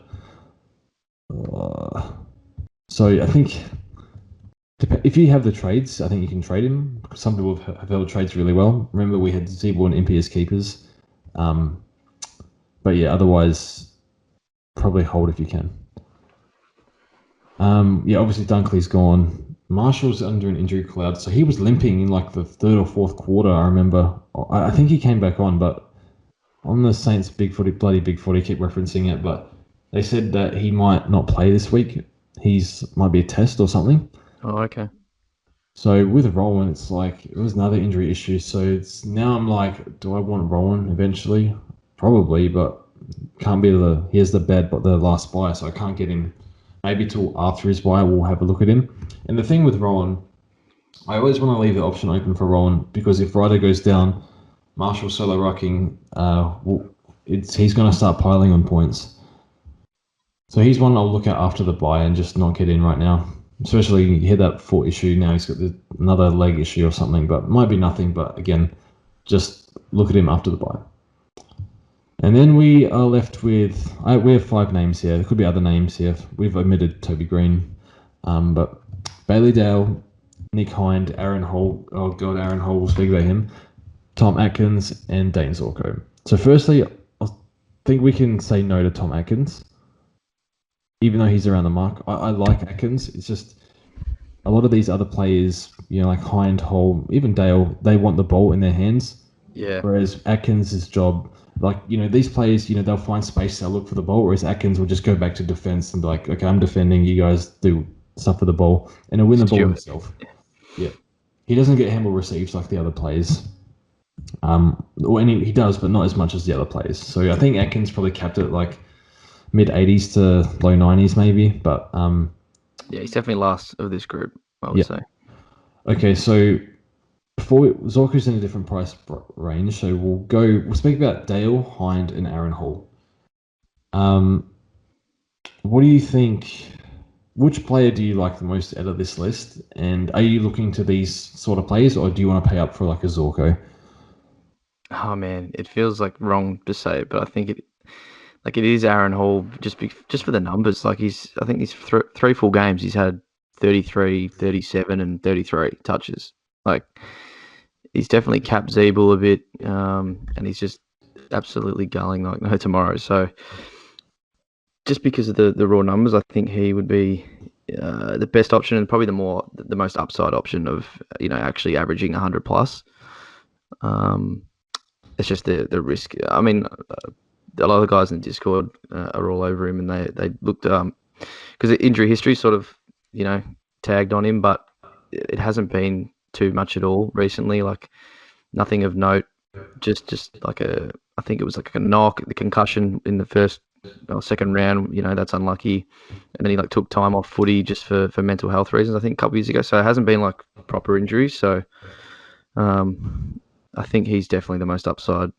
So I think if you have the trades, I think you can trade him. Some people have held trades really well. Remember, we had Zebo and MP as keepers. But yeah, otherwise, probably hold if you can. Yeah, obviously Dunkley's gone. Marshall's under an injury cloud, so he was limping in like the 3rd or 4th quarter. I remember. I think he came back on, but on the Saints bloody big footy, keep referencing it, but they said that he might not play this week. Might be a test or something. Oh, okay. So with Rowan, it's like it was another injury issue. So now I'm like, do I want Rowan eventually? Probably, but can't be here's the last buy, so I can't get him. Maybe till after his buy, we'll have a look at him. And the thing with Rowan, I always want to leave the option open for Rowan, because if Ryder goes down, Marshall solo rucking, he's going to start piling on points. So he's one I'll look at after the buy and just not get in right now. Especially he had that foot issue. Now he's got another leg issue or something, but might be nothing. But again, just look at him after the buy. And then we are left with, we have 5 names here. There could be other names here. We've omitted Toby Green. But Bailey Dale, Nick Hind, Aaron Hall. Oh, God, Aaron Hall. We'll speak about him. Tom Atkins and Dane Zorko. So firstly, I think we can say no to Tom Atkins, even though he's around the mark. I like Atkins. It's just a lot of these other players, like Hind, Hall, even Dale, they want the ball in their hands. Yeah. Whereas Atkins' job, these players, they'll find space, they'll look for the ball, whereas Atkins will just go back to defense and be like, okay, I'm defending, you guys do stuff for the ball, and he'll win the ball himself. Yeah. He doesn't get handball receives like the other players. He does, but not as much as the other players. So I think Atkins probably capped it like mid 80s to low 90s maybe. But Yeah, he's definitely last of this group, I would yeah. say. Okay, so Zorko's in a different price range, so we'll speak about Dale, Hind, and Aaron Hall. What do you think? Which player do you like the most out of this list? And are you looking to these sort of players, or do you want to pay up for like a Zorko? Oh man, it feels like wrong to say it, but I think it is Aaron Hall just for the numbers. Like I think he's three full games. He's had 33, 37, and 33 touches. Like he's definitely capped Zeeble a bit, and he's just absolutely gulling like no tomorrow. So just because of the raw numbers, I think he would be the best option and probably the most upside option of actually averaging 100 plus. It's just the risk. I mean, a lot of the guys in the Discord are all over him, and they looked because the injury history sort of tagged on him, but it hasn't been too much at all recently. Like nothing of note. Just like I think it was like a knock, the concussion in the first or second round. That's unlucky, and then he like took time off footy just for mental health reasons. I think a couple of years ago, so it hasn't been like proper injuries. So I think he's definitely the most upside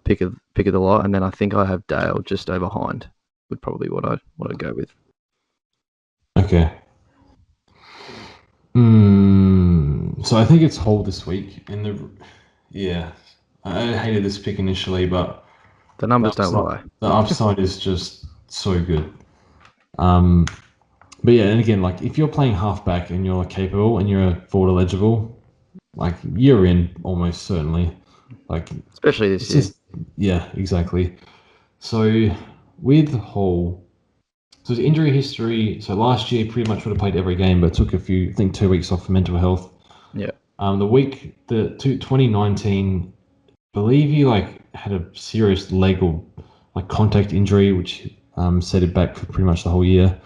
pick of the lot, and then I think I have Dale just over Hind. Would probably what I'd go with. Okay. So I think it's Hall this week, and I hated this pick initially, but The numbers don't lie. the upside is just so good. But yeah, and again, like if you're playing halfback and you're capable and you're forward eligible, like you're in almost certainly. Like Especially this year. Yeah, exactly. So with Hall, so his injury history. So last year, pretty much would have played every game, but took I think 2 weeks off for mental health. Yeah. The 2019, believe he like had a serious leg or like contact injury, which set it back for pretty much the whole year.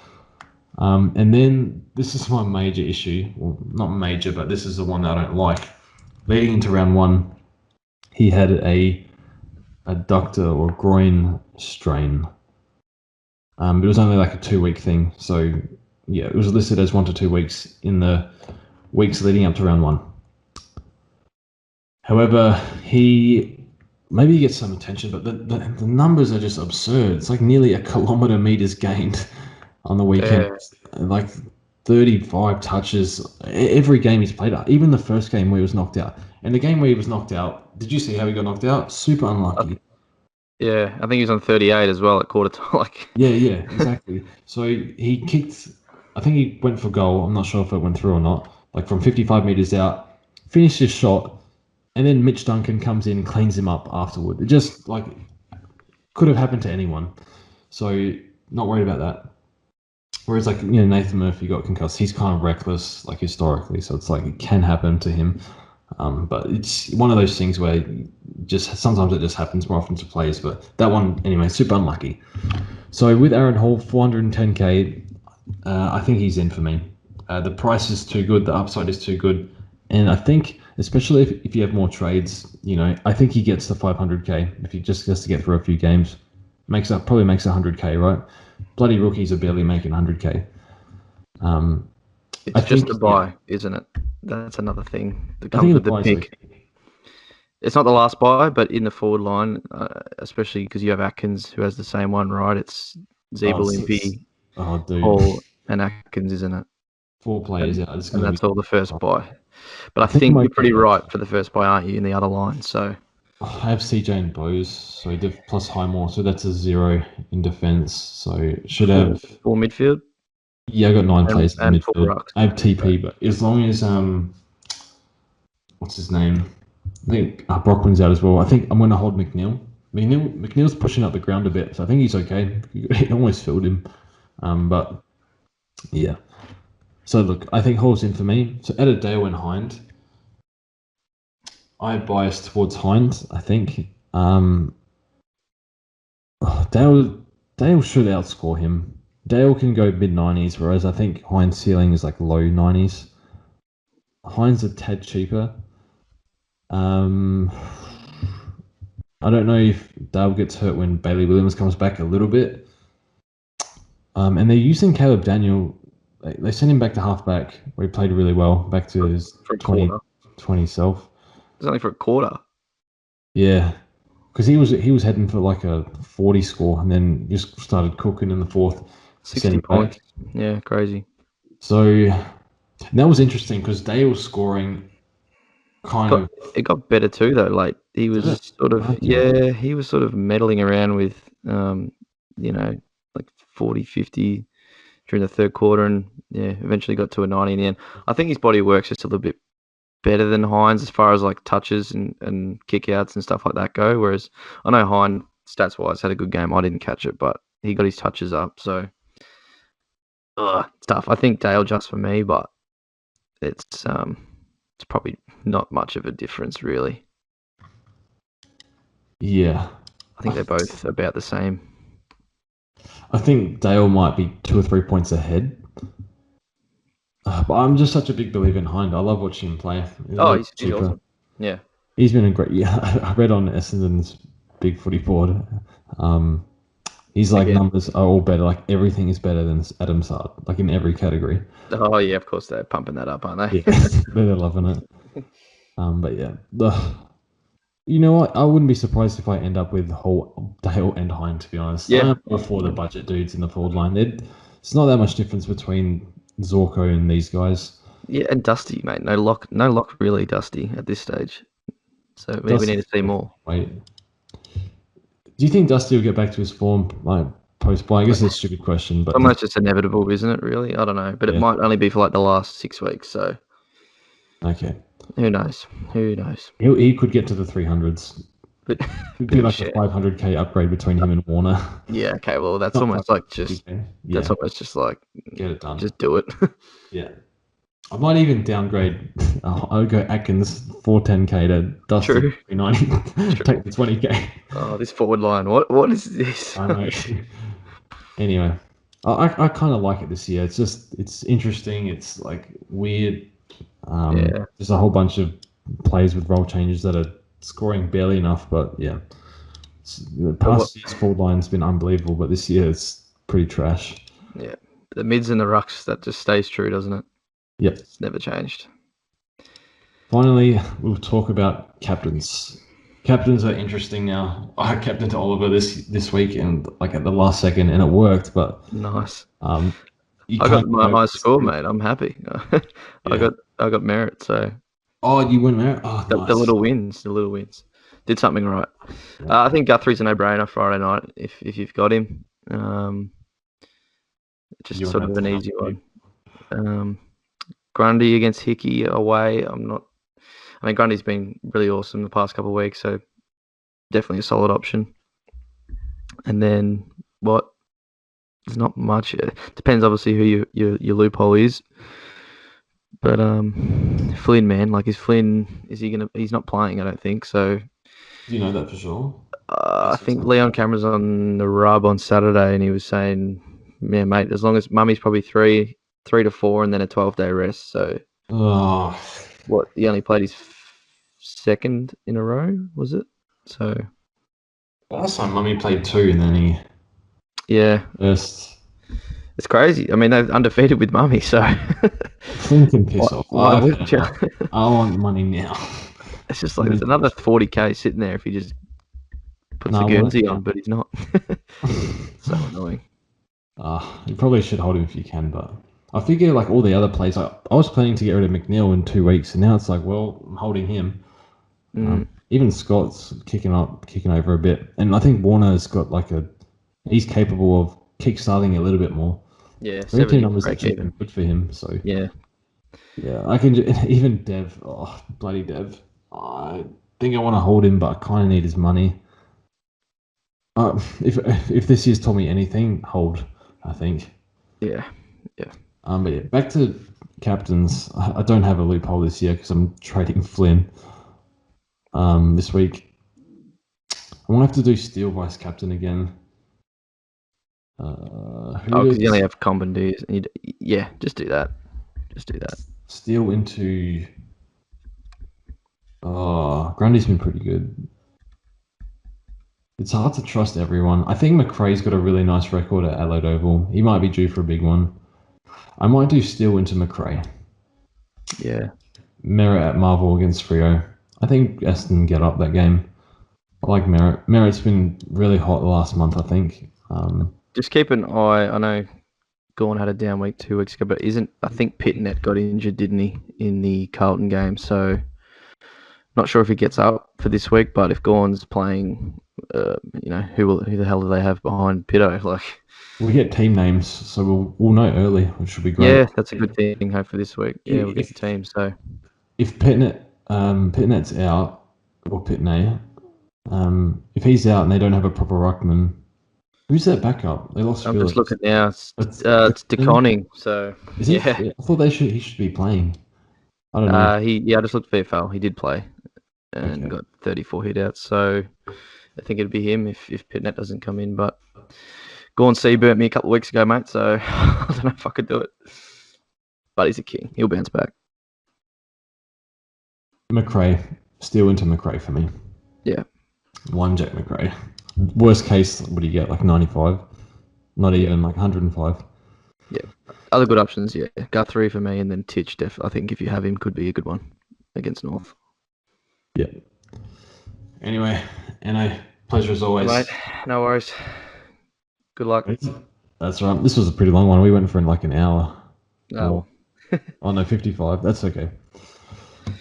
And then this is my major issue. Well, not major, but this is the one that I don't like. Leading into round one, he had a adductor or groin strain. It was only like a 2 week thing. So yeah, it was listed as 1 to 2 weeks in the weeks leading up to round one. However, maybe he gets some attention, but the numbers are just absurd. It's like nearly a kilometre meters gained on the weekend. Yeah. Like 35 touches every game he's played. Even the first game where he was knocked out. And the game where he was knocked out, did you see how he got knocked out? Super unlucky. Yeah, I think he was on 38 as well at quarter time. Like, Yeah, exactly. So he kicked. I think he went for goal. I'm not sure if it went through or not. Like from 55 meters out, finished his shot, and then Mitch Duncan comes in and cleans him up afterward. It just like could have happened to anyone. So not worried about that. Whereas like Nathan Murphy got concussed. He's kind of reckless like historically, so it's like it can happen to him. But it's one of those things where just sometimes it just happens more often to players. But that one anyway, super unlucky. So with Aaron Hall, 410k, I think he's in for me. The price is too good, the upside is too good, and I think especially if you have more trades, I think he gets the 500k if he just has to get through a few games. Probably makes 100k, right? Bloody rookies are barely making 100k. It's just a buy, isn't it? That's another thing that comes with the pick. Okay. It's not the last buy, but in the forward line, especially because you have Atkins who has the same one, right? It's Zeeble, Impey, Hall, and Atkins, isn't it? 4 players out. And that's all the first buy. But I think you're pretty right for the first buy, aren't you, in the other line? So I have CJ and Bose, so plus Highmore, so that's a 0 in defence. So should have full midfield. Yeah, I got 9 players in and midfield. I have TP, but as long as what's his name? I think Brockman's out as well. I think I'm going to hold McNeil. McNeil's pushing up the ground a bit, so I think he's okay. He almost filled him, but yeah. So look, I think Hall's in for me. So out of Dale and Hind, I bias towards Hind. I think Dale should outscore him. Dale can go mid-90s, whereas I think Hind's ceiling is like low 90s. Hind's a tad cheaper. I don't know if Dale gets hurt when Bailey Williams comes back a little bit. And they're using Caleb Daniel. They sent him back to halfback where he played really well, back to his For a 20, quarter. 20 self. It's only for a quarter. Yeah, because he was heading for like a 40 score and then just started cooking in the fourth. 60 points. Yeah, crazy. So that was interesting because Dale was scoring It got better too though. Like he was Okay. he was sort of meddling around with like 40, 50 during the third quarter, and eventually got to a 90 in the end. I think his body works just a little bit better than Hines as far as like touches and kickouts and stuff like that go. Whereas I know Hines stats wise had a good game. I didn't catch it, but he got his touches up. So it's tough. I think Dale just for me, but it's probably not much of a difference really. Yeah. I think they're both about the same. I think Dale might be 2 or 3 points ahead. But I'm just such a big believer in Hind. I love watching him play. He's awesome. Yeah. He's been a great. Yeah, I read on Essendon's Big Footy board. He's like Again. numbers are all better. Like everything is better than Adam Sard. Like in every category. Oh yeah, of course they're pumping that up, aren't they? Yeah, they're loving it. But yeah, you know what? I wouldn't be surprised if I end up with Dale and Hind. To be honest, Yeah. I'm before the budget dudes in the forward line. It's not that much difference between Zorko and these guys. Yeah, and Dusty, mate. No lock really, Dusty at this stage. So we need to see more. Wait, do you think Dusty will get back to his form like post-bye? I guess it's a stupid question, but Almost just inevitable, isn't it? Really, I don't know, but it might only be for like the last 6 weeks. So okay, who knows? he could get to the 300s. But It'd be like a 500k upgrade between him and Warner. Yeah. Okay. Well, that's almost like just that's almost just like get it done. Just do it. Yeah. I might even downgrade. I would go Atkins 410k to Dusty 390. Take the 20k. Oh, this forward line. What is this? I know. Anyway, I kind of like it this year. It's interesting. It's like weird. There's a whole bunch of players with role changes that are scoring barely enough, but yeah. The past year's forward line's been unbelievable, but this year it's pretty trash. Yeah. The mids and the rucks, that just stays true, doesn't it? Yep. It's never changed. Finally, we'll talk about captains. Captains are interesting now. I captained Oliver this week and like at the last second, and it worked. But nice. I got my high score, mate. I'm happy. I got merit. So. Oh, you win merit. Oh, nice. The little wins. Did something right. Yeah. I think Guthrie's a no-brainer Friday night if you've got him. Just sort of an easy one. Grundy against Hickey away. Grundy's been really awesome the past couple of weeks, so definitely a solid option. And then there's not much. It depends obviously who your loophole is. But Flynn, man, like he's not playing, I don't think. So do you know that for sure? I think Leon Cameron's on the rub on Saturday, and he was saying, "Yeah, mate, as long as Mummy's probably 3 to 4, and then a 12-day rest." So, he only played his second in a row, was it? So last time Mummy played 2, and then he It's crazy. I mean, they're undefeated with Mummy, so Flynn can piss off. I want money now. It's just like there's another 40k sitting there if he just puts the Guernsey on, but he's not. So annoying. You probably should hold him if you can, but I figure like all the other players, I was planning to get rid of McNeil in 2 weeks, and now it's like, well, I'm holding him. Even Scott's kicking over a bit, and I think Warner's got he's capable of kickstarting a little bit more. Yeah, 17 numbers actually been good for him. So yeah, I can even Dev. Oh, bloody Dev! I think I want to hold him, but I kind of need his money. If this year's taught me anything, hold. I think. Yeah. But yeah, back to captains. I don't have a loophole this year because I'm trading Flynn. This week, I won't have to do Steele vice captain again. Because you only have comp and Ds. Yeah, just do that. Steele into. Oh, Grundy's been pretty good. It's hard to trust everyone. I think McRae's got a really nice record at Adelaide Oval. He might be due for a big one. I might do Steele into McRae. Yeah. Merritt at Marvel against Freo. I think Aston get up that game. I like Merritt. Merritt's been really hot the last month, I think. Just keep an eye. I know Gorn had a down week 2 weeks ago, but I think Pitnet got injured, didn't he, in the Carlton game? So not sure if he gets up for this week, but if Gorn's playing, who the hell do they have behind Pitto? Like, we get team names, so we'll know early, which should be great. Yeah, that's a good thing. Hope for this week. Yeah, we'll get the team. So if Pitnet's out or Pitney, if he's out and they don't have a proper ruckman, who's their backup? They lost. I'm Phillips. just looking now. It's DeConning. So yeah. I thought he should be playing. I don't know. I just looked VFL. He did play and got 34 hitouts. So I think it'd be him if Pitnet doesn't come in. But Gorn C burnt me a couple of weeks ago, mate. So I don't know if I could do it. But he's a king. He'll bounce back. McRae, Steele into McRae for me. Yeah. One Jack McRae. Worst case, what do you get? Like 95? Not even like 105. Yeah. Other good options, yeah. Guthrie for me, and then Titch. I think if you have him, could be a good one against North. Yeah. Anyway, pleasure as always. Mate, no worries. Good luck. That's right. This was a pretty long one. We went for like an hour. Oh. Oh no, 55. That's okay.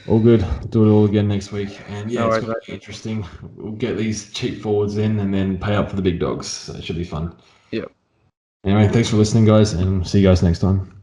All good. Do it all again next week. And yeah, it's going to be interesting. We'll get these cheap forwards in and then pay up for the big dogs. So it should be fun. Yep. Anyway, thanks for listening, guys, and see you guys next time.